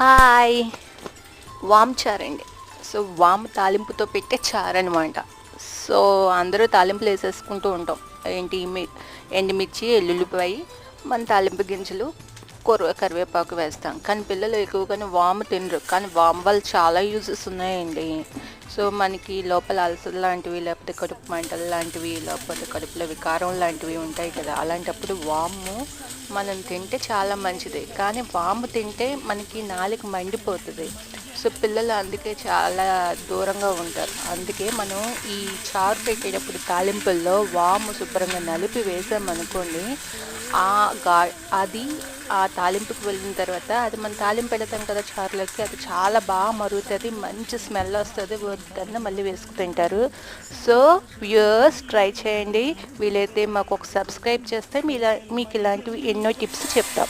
Hi! వామ్ చారండి. So, వామ్ తాలింపుతో పెట్టే చారనమాట. So, అందరూ తాలింపులేసేసుకుంటూ ఉంటాం. ఏంటి ఎండుమిర్చి, ఎల్లుల్లిపాయి, మన తాలింపు గింజలు, కరివేపాకు వేస్తాం. కానీ పిల్లలు ఎక్కువగానే వాము తినరు. కానీ వామ్ వల్ల చాలా యూజెస్ ఉన్నాయండి. సో, మనకి లోపల అల్సర్ లాంటివి, లేకపోతే కడుపు మంటలు లాంటివి, లేకపోతే కడుపులో వికారం లాంటివి ఉంటాయి కదా! అలాంటప్పుడు వాము మనం తింటే చాలా మంచిది. కానీ వాము తింటే మనకి నాలుక మండిపోతది. సో, పిల్లలు అందుకే చాలా దూరంగా ఉంటారు. అందుకే మనం ఈ చారు పెట్టేటప్పుడు తాలింపుల్లో వాము శుభ్రంగా నలిపి వేసామనుకోండి, ఆ గా అది ఆ తాలింపుకి వెళ్ళిన తర్వాత అది మనం తాలింపు పెడతాం కదా చారులోకి, అది చాలా బాగా మరుగుతుంది, మంచి స్మెల్ వస్తుంది, వద్దన్న మళ్ళీ వేసుకు తింటారు. సో వ్యూయర్స్ ట్రై చేయండి. వీలైతే మాకు ఒక సబ్స్క్రైబ్ చేస్తే మీకు ఇలాంటివి ఎన్నో టిప్స్ చెప్తాం.